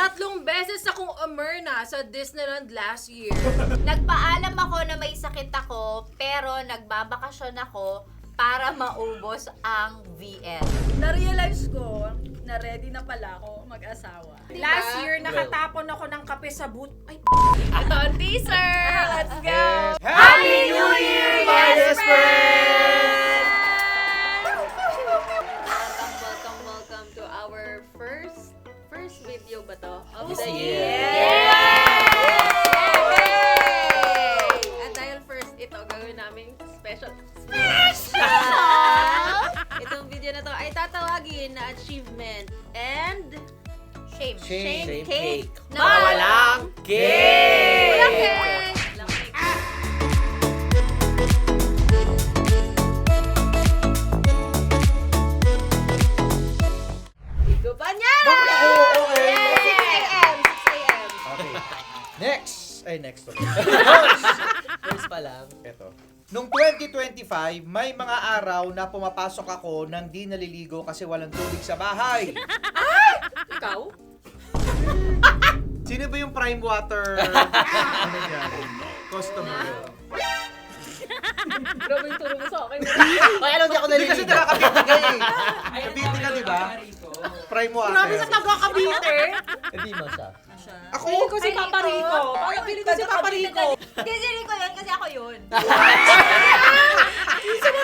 3 beses akong umerna sa Disneyland last year. Nagpaalam ako na may sakit ako, pero nagbabakasyon ako para maubos ang VL. Na-realize ko na ready na pala ako mag-asawa. Last year, nakatapon ako ng kape sa boot. Ay, ito ang teaser! Let's go! Happy New Year, my best friend! Welcome to our first video ba to? Of This the year. year! At dahil first ito, gagawin namin special! Itong video na to ay tatawagin na achievement and Shame. Shame cake. Na walang cake! Walang cake! Walang cake. Gupanyara! Okay. 6 a.m. 6 a.m. Okay. Next. Ay, next. First pa lang. Ito. Noong 2025, may mga araw na pumapasok ako nang di naliligo kasi walang tubig sa bahay. Ikaw? Sino ba yung prime water ano yan? Customer? Grabe yung turo mo sa akin. Ay, alam di ako Hindi kasi naliligo. nakakabiti ka eh. Kabiti ka, di ba? Prime water. Grabe sa taga-Cavite. Hindi mo siya. Ako? Pili ko si Papa Rico. Pili ko si Papa Rico. Hindi si Rico yun kasi ako yun.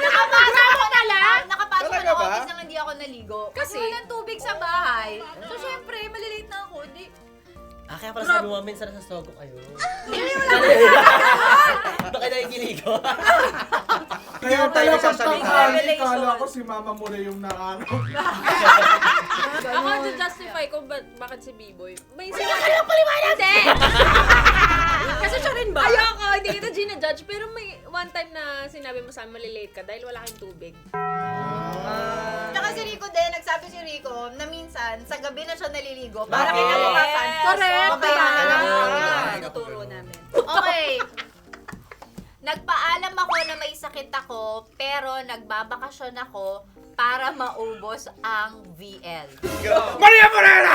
Nakapasok ko na lang. Nakapasok ko Talaga ng ba? office nang hindi ako naligo. Kasi Kasi? walang tubig sa bahay. So syempre, malilate na ako. Di, Ah, kaya pala sabi mo, minsan nasa stogo kayo. Bakit nakikiligo? Kaya tayo pala nagsasalita. pagkakali, kala ko si mama mo na yung naano. Ako justify ko bakit si B-Boy. May sinabi lang paliwanag! Hindi! Kasi siya rin ba? Ayoko, hindi kita gina-judge. Pero may one time na sinabi mo sa amin malilate ka dahil wala kang tubig. Tsaka si Rico din, nagsabi si Rico na minsan, sa gabi na siya naliligo. Bakit? Para kinabukasan. Correct. Babayaran na lang Ah. ako. Tinuturo namin. Okay. Nagpaalam ako na may sakit ako, pero nagbabakasyon ako para maubos ang VL. Maria Morena!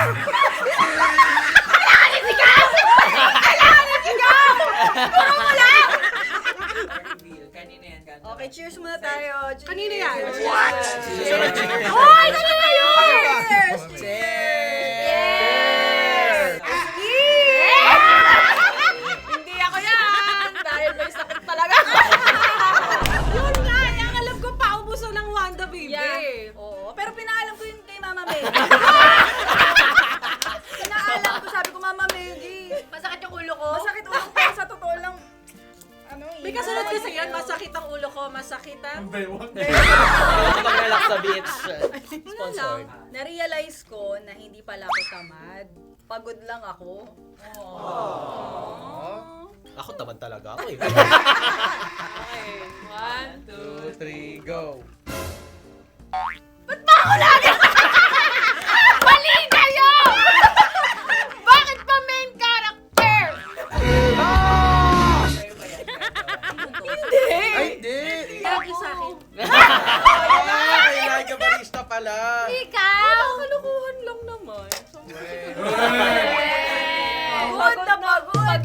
Okay, cheers muna tayo. Cheers. Kanina yan. Hoy! Kanina yun! Cheers! Cheers! Hindi ako yan. Dahil may sakit talaga. Yun nga, ang alam ko paubuso ng Wanda, baby. Yeah. Oo, pero pinaalam ko yun kay Mama Meg. Pinaalam ko, sabi ko, Mama Meg, Masakit yung ulo ko. masakit ulo ko pero sa totoo lang. Ano eh. May kasunod kasi yan, masakit ang ulo ko, masakit ang... Bewang. Pag-relax sa beach. Sponsored. Na-realize ko na hindi pala ako tamad. Pagod lang ako. Ako tamad talaga ako eh. Okay. 1, 2, 2, 3, go! Mali kayo! Bakit pa main character? Ay, di! Lagi sa akin. Ay, like a barista pala! Ikaw? kalukuhan lang naman. Pagod na pagod.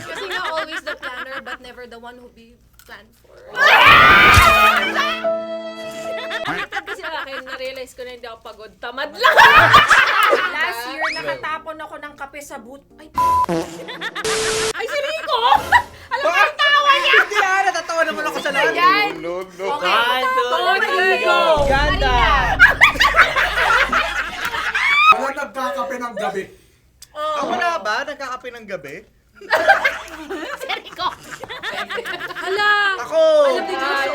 Kasi nga always the planner but never the one who be planned for. Kasi sa akin, na-realize ko na hindi ako pagod. Tamad lang! Last year, nakatapon ako ng kape sa boot. Ay, si Rico! Alam mo yung tawa niya! Hindi ah! Natatawa naman ako sa lahat. No. One, two, three, go! Ganda! Wala nagkakape ng gabi. Ah, wala ba? Nagkakape ng gabi? Hala! Ako! Alam ni Diyos, Ako!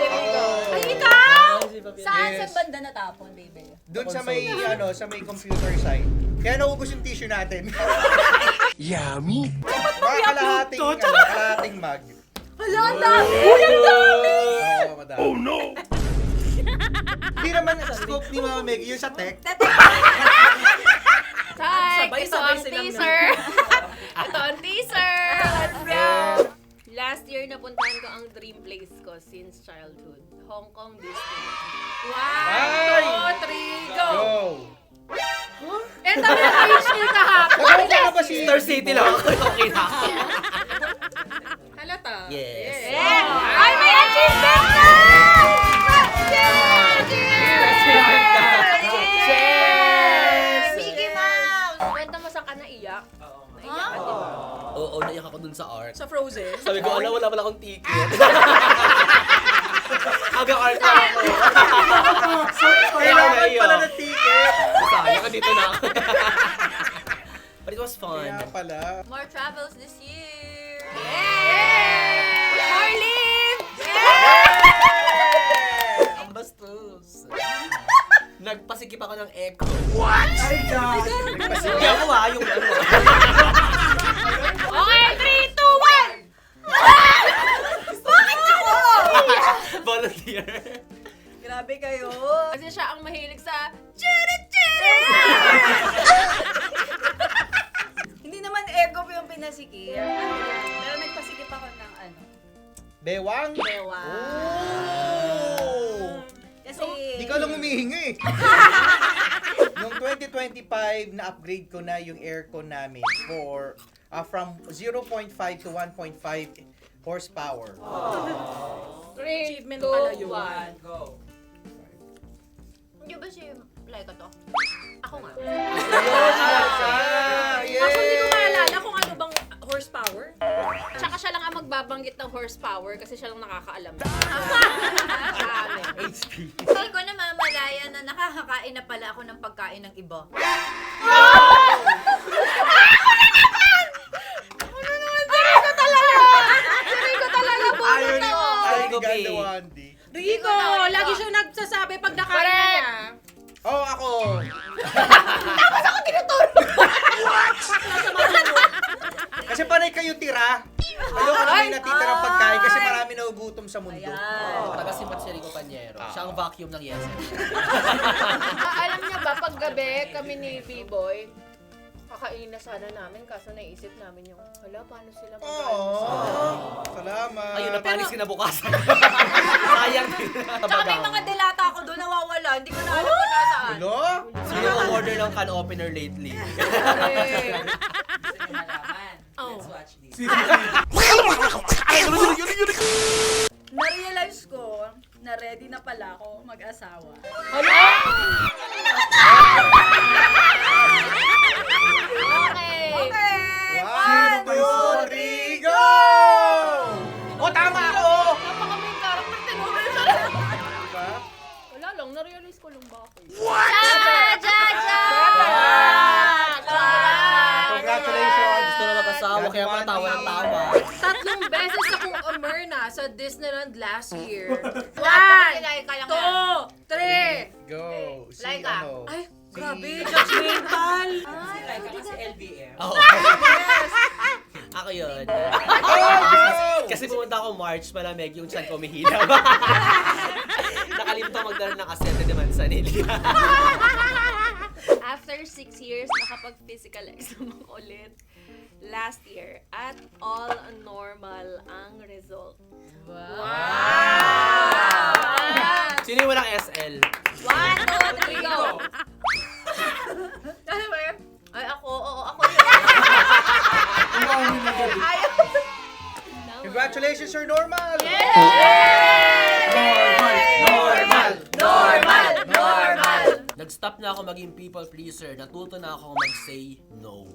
Ay, ikaw! Saan Yes. sa banda natapon, baby? Doon sa may, sa may computer side. Kaya naubos yung tissue natin. Yummy! Mga kalahating mug. Hala, ang dami! Oo, madami. Oh no! Hindi naman scope ni Mama Meg, yun sa tech. Hi! Sabay-sabay Ito ang silang teaser! Ito ang teaser! Let's go! Last year, napuntahan ko ang dream place ko since childhood. Hong Kong, Disney. One, Ay! 2, 3, go! Go! Tama na ayos niya kahapon. Nagawa ko na ba si... Star City lang ako. Okay na ako. Halata. Yes. Ay, may achievement na! Mickey Mouse! Kwenta mo saan ka naiyak? Naiyak ka, di ba? Oo, naiyak ako dun sa art. Sa Frozen. Sabi ko, wala pala akong ticket. Hanggang art na ako. Kailangan pala ng ticket. Sayang, dito na ako. But it was fun. Kaya pala. More travels this year! More live! Ang bastos. Nagpasikip ako ng echo. Ay, God! Hindi ako yung ano. Okay, 3, 2, 1! Volunteer. Grabe kayo. Kasi siya ang mahilig sa Hindi naman ego yung pinasikip. Pero nagpasikip ako ng ano. Bewang? Dewa. Oh! Kasi... Di ka lang humihingi. Noong 2025, na-upgrade ko na yung aircon namin for from 0.5 to 1.5 horsepower. 3, 2, 1. Hindi ba si Laika to? Ako nga. Yes! Ako hindi ko maalala kung ano bang horsepower. Tsaka siya lang ang magbabanggit ng horsepower kasi siya lang nakakaalam. HP. Hindi ko namamalaya na nakakakain na pala ako ng pagkain ng iba. Ayun, Ay, ayun, gabi. Gandawandi. Rico, lagi siya nagsasabi pag nakain na niya. Oh, ako! Kasi panay kayo tira. Ayoko na may natitirang pagkain kasi marami nagugutom sa mundo. Taga-simpat si Rico Panyero. Siya ang vacuum ng Yes. Alam niyo ba, pag gabi kami ni B-Boy, kakain na sana namin kaso naisip namin yung, hala, paano sila Oh, salamat. Ayun, napanis kinabukasan. Sayang din. Tsaka may mga delata ako doon nawawala. Hindi ko na alam kung nasaan. Hello? Sino ang order ng can opener lately? Oh. Na-realize ko na ready na pala ako mag-asawa. Okay. One, two, three, go! Oh, tama ako! Napaka-main character, tinuro siya. Diba? Wala lang, na-realize ko lang bakit. Congratulations! Gusto na mag-asawa, kaya pala tawa ng tawa. 3 beses akong Amerna sa Disneyland last year. One, Laika lang yan. 2, 3. Go! Si Laika. ano? Ay, grabe, judgmental. Oo. Ako yun. Kasi pumunta ako March, malamig yung chan ko humihina. Nakalimutan magdala ng asete naman sa nila. After 6 years, nakapag-physical exam ako ulit last year at all normal ang result. Sino yung walang SL? 1, 2, 3, go! Ano ba yun? Ay, ako. Oo, ako yun. Umami na gabi. Congratulations, Sir Normal! Normal! Nag-stop na ako maging people pleaser. Natuto na ako mag-say no.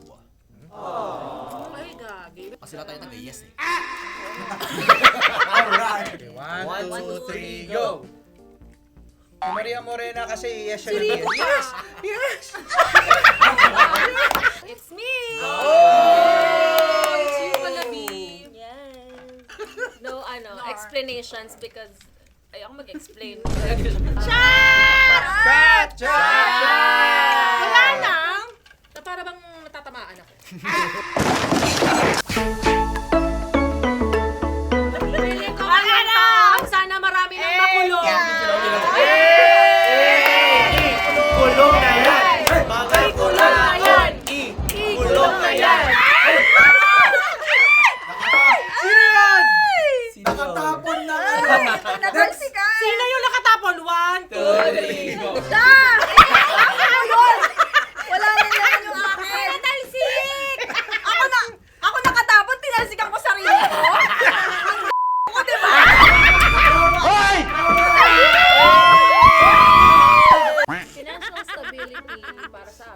Ay, gagi. Kasi lahat tayo taga-yes eh. Alright. Okay, 1, One, 2, 3, two, go! Si Maria Morena kasi yes siya ng yes. Yes! Yes! It's me! Oh! It's you pala, B. Yes. No, explanations because ayoko mag-explain. Chat! Chat! Wala lang. Na para bang natatamaan ako. Feeling ko maganda. Sana marami nang makulong. Kulong na yan! Bagay kulong na yan! Kulong na yan! Sino yan? Sino? Nakatapon na. Nagsikan! Sino yung nakatapon? 1, 2, 3. Go! Wala na yan!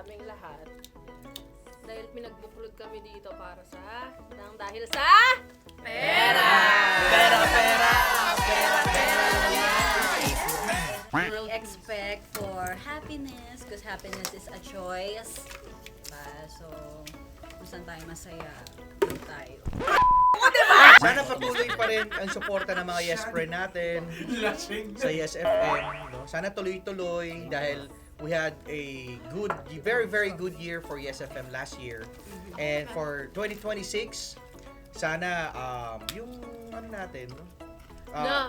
aming lahat. Dahil pinagbuklod kami dito para sa... dahil sa... Pera! We expect for happiness because happiness is a choice. Diba? So, kung saan tayo masaya, doon tayo. Sana patuloy pa rin ang suporta ng mga Yes Friend natin sa Yes FM. No? Sana tuloy-tuloy dahil we had a good, very, very good year for Yes FM last year. And for 2026, sana yung ano natin, no?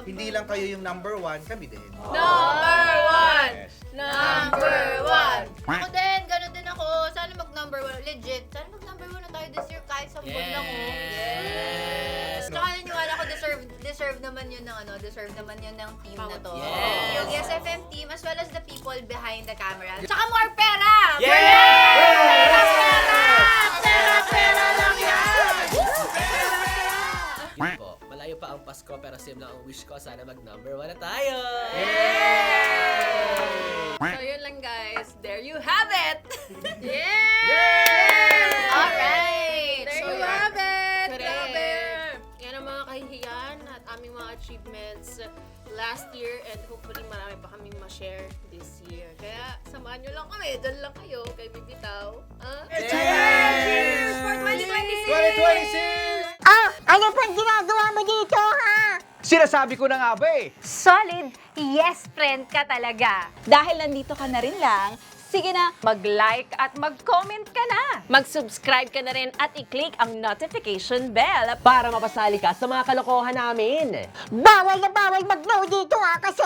Hindi lang kayo yung number 1, kami din. Number one! Yes. Number one! Ako din, gano'n din ako. Sana mag-number 1. Legit. Sana mag-number 1 na tayo this year kahit sa buwan lang. Yes! Tsaka naniwala ko, deserve naman yun ng deserve naman yun ng team na to. Yes. Yung Yes FM team as well as the people behind the camera. Tsaka more pera! Yun po, malayo pa ang Pasko pero same lang ang wish ko. Sana mag-number 1 na tayo! So yun lang guys, there you have it! Alright! There So, you have it! Correct. Grabe! Yan ang mga kahihiyan at aming mga achievements last year and hopefully marami pa kaming ma-share this year. Kaya samahan nyo lang kami, dyan lang kayo kay Bibitaw. Cheers! For 2026! 2026! Ano pang ginagawa mo dito, ha? Sinasabi ko na nga ba eh. Solid yes friend ka talaga. Dahil nandito ka na rin lang, sige na, Mag-like at mag-comment ka na. Mag-subscribe ka na rin at i-click ang notification bell Para mapasali ka sa mga kalokohan namin. Bawal na bawal mag-no dito, ha, kasi